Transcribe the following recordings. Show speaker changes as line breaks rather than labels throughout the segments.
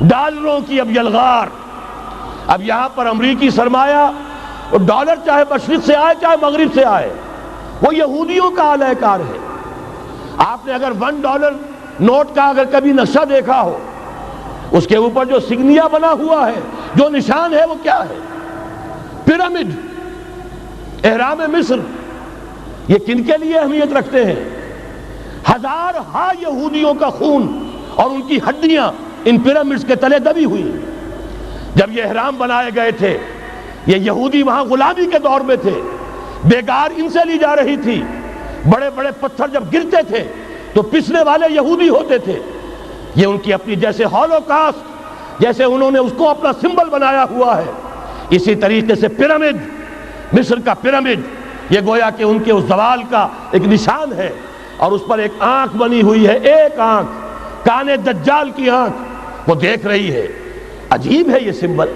ڈالروں کی اب یلغار. اب یہاں پر امریکی سرمایہ اور ڈالر چاہے مشرق سے آئے چاہے مغرب سے آئے وہ یہودیوں کا اعلی کار ہے. آپ نے اگر $1 نوٹ کا اگر کبھی نقشہ دیکھا ہو، اس کے اوپر جو سگنیا بنا ہوا ہے، جو نشان ہے، وہ کیا ہے؟ پیرامڈ، احرام مصر. یہ کن کے لیے اہمیت رکھتے ہیں؟ ہزارہا یہودیوں کا خون اور ان کی ہڈیاں ان پیرامڈز کے تلے دبی ہوئی. جب یہ احرام بنائے گئے تھے، یہ یہودی وہاں غلامی کے دور میں تھے، بیگار ان سے لی جا رہی تھی. بڑے بڑے پتھر جب گرتے تھے تو پسنے والے یہودی ہوتے تھے. یہ ان کی اپنی جیسے ہولوکاسٹ، جیسے انہوں نے اس کو اپنا سمبل بنایا ہوا ہے، اسی طریقے سے پیرامڈ، مصر کا پیرامڈ، یہ گویا کہ ان کے اس زوال کا ایک نشان ہے. اور اس پر ایک آنکھ بنی ہوئی ہے، ایک آنکھ، کان دجال کی آنکھ، وہ دیکھ رہی ہے. عجیب ہے یہ سمبل.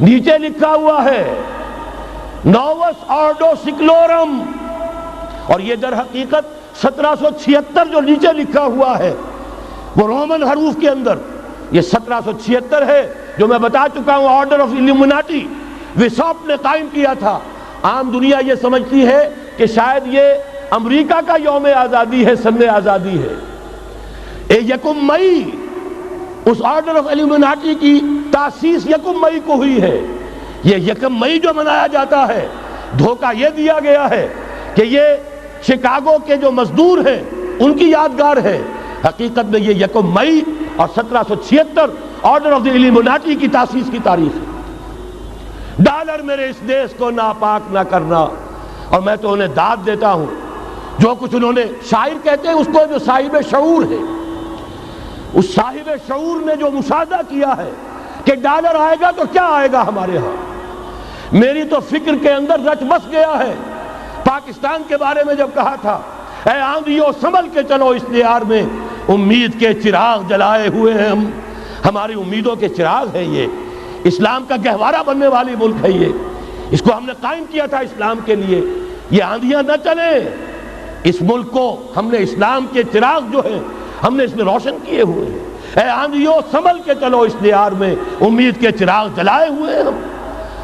نیچے لکھا ہوا ہے نووس آرڈو سکلورم، اور یہ در حقیقت 1776 جو نیچے لکھا ہوا ہے وہ رومن حروف کے اندر یہ 1776 ہے، جو میں بتا چکا ہوں آرڈر آف الومناٹی وساپ نے قائم کیا تھا. عام دنیا یہ سمجھتی ہے کہ شاید یہ امریکہ کا یوم آزادی ہے، سن آزادی ہے. 1 مئی اس آرڈر آف الومناٹی کی تاسیس 1 مئی کو ہوئی ہے. یہ 1 مئی جو منایا جاتا ہے، دھوکہ یہ دیا گیا ہے کہ یہ شکاگو کے جو مزدور ہیں ان کی یادگار ہے. حقیقت میں یہ 1 مئی اور 1776 آرڈر آف دی الومناٹی کی تاسیس کی تاریخ ہے. ڈالر میرے اس دیش کو ناپاک نہ کرنا. اور میں تو انہیں داد دیتا ہوں، جو کچھ انہوں نے، شاعر کہتے ہیں اس کو جو صاحب شعور ہے، اس صاحب شعور نے جو مشاہدہ کیا ہے کہ ڈالر آئے گا تو کیا آئے گا ہمارے ہاں. میری تو فکر کے اندر رچ بس گیا ہے. پاکستان کے بارے میں جب کہا تھا اے آندھیو سنبھل کے چلو اس دیار میں، امید کے چراغ جلائے ہوئے ہیں ہم. ہماری امیدوں کے چراغ ہے یہ. اسلام کا گہوارہ بننے والی ملک ہے یہ. اس کو ہم نے قائم کیا تھا اسلام کے لیے. یہ آندھیاں نہ چلیں. اس ملک کو ہم نے اسلام کے چراغ جو ہے ہم نے اس میں روشن کیے ہوئے ہیں. اے آندھیو سنبھل کے چلو اس دیار میں، امید کے چراغ جلائے ہوئے ہیں ہم.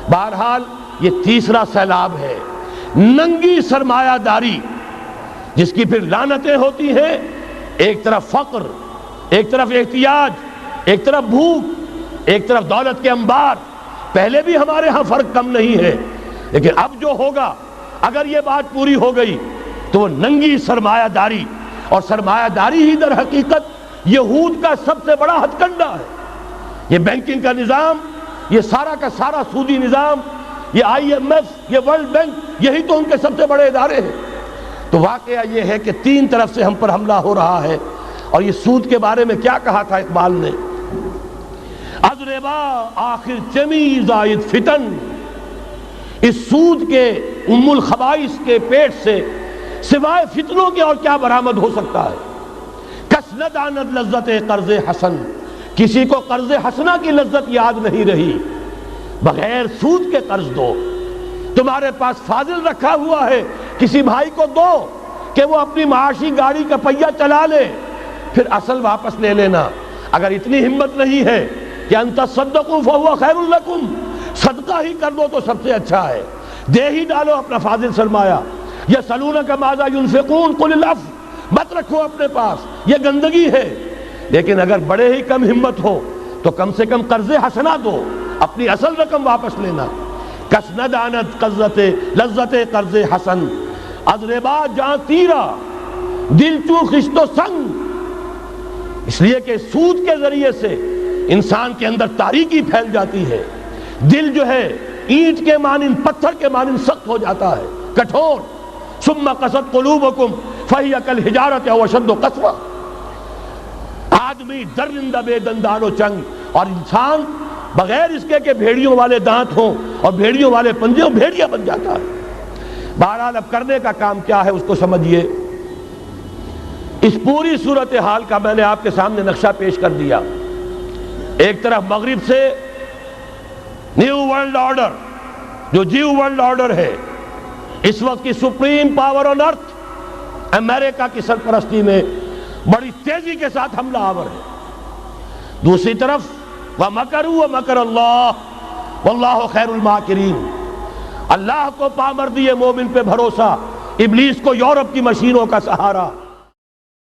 بہرحال یہ تیسرا سیلاب ہے، ننگی سرمایہ داری، جس کی پھر لعنتیں ہوتی ہیں. ایک طرف فقر، ایک طرف احتیاج، ایک طرف بھوک، ایک طرف دولت کے انبار. پہلے بھی ہمارے ہاں فرق کم نہیں ہے، لیکن اب جو ہوگا اگر یہ بات پوری ہو گئی تو وہ ننگی سرمایہ داری. اور سرمایہ داری ہی در حقیقت یہود کا سب سے بڑا ہتھ کنڈا ہے. یہ بینکنگ کا نظام، یہ سارا کا سارا سودی نظام، یہ IMF، یہ ورلڈ بینک، یہی تو ان کے سب سے بڑے ادارے ہیں. تو واقعہ یہ ہے کہ 3 طرف سے ہم پر حملہ ہو رہا ہے. اور یہ سود کے بارے میں کیا کہا تھا اقبال نے؟ از ربا آخر چمی زائد فتن. اس سود کے الخبائث کے پیٹ سے سوائے فتنوں کے اور کیا برآمد ہو سکتا ہے؟ کس نہ داند لذت قرض حسن. کسی کو قرض حسنہ کی لذت یاد نہیں رہی. بغیر سود کے قرض دو. تمہارے پاس فاضل رکھا ہوا ہے، کسی بھائی کو دو کہ وہ اپنی معاشی گاڑی کا پہیہ چلا لے، پھر اصل واپس لے لینا. اگر اتنی ہمت نہیں ہے کہ ان تصدقوا فهو خیر لکم، صدقہ ہی کر دو تو سب سے اچھا ہے. دے ہی ڈالو اپنا فاضل سرمایہ. یسألونک ماذا ينفقون قل العفو. مت رکھو اپنے پاس، یہ گندگی ہے. لیکن اگر بڑے ہی کم ہمت ہو تو کم سے کم قرض حسنہ دو، اپنی اصل رقم واپس لینا. کس نہ دانت لذت قرض حسن. از ربا جاں تیرا دل چو خشت و سنگ. اس لیے کہ سود کے ذریعے سے انسان کے اندر تاریکی پھیل جاتی ہے. دل جو ہے اینٹ کے مانند، پتھر کے مانند سخت ہو جاتا ہے، کٹھور. ثم قست قلوبکم فہی کالحجارۃ او اشد قسوہ. آدمی درندہ بے دندان و چنگ، اور انسان بغیر اس کے کہ بھیڑیوں والے دانت ہوں اور بھیڑیوں والے پنجے ہوں، بھیڑیا بن جاتا ہے. بہرحال اب کرنے کا کام کیا ہے اس کو سمجھیے. اس پوری صورتحال کا میں نے آپ کے سامنے نقشہ پیش کر دیا. ایک طرف مغرب سے نیو ورلڈ آرڈر، جو جیو ورلڈ آرڈر ہے، اس وقت کی سپریم پاور آن ارتھ، امریکہ کی سرپرستی میں بڑی تیزی کے ساتھ حملہ آور ہے. دوسری طرف وَمَكَرُوا وَمَكَرَ اللَّهُ وَاللَّهُ خَيْرُ الْمَاكِرِينَ۔ اللہ کو پامردی مومن پہ بھروسہ، ابلیس کو یورپ کی مشینوں کا سہارا۔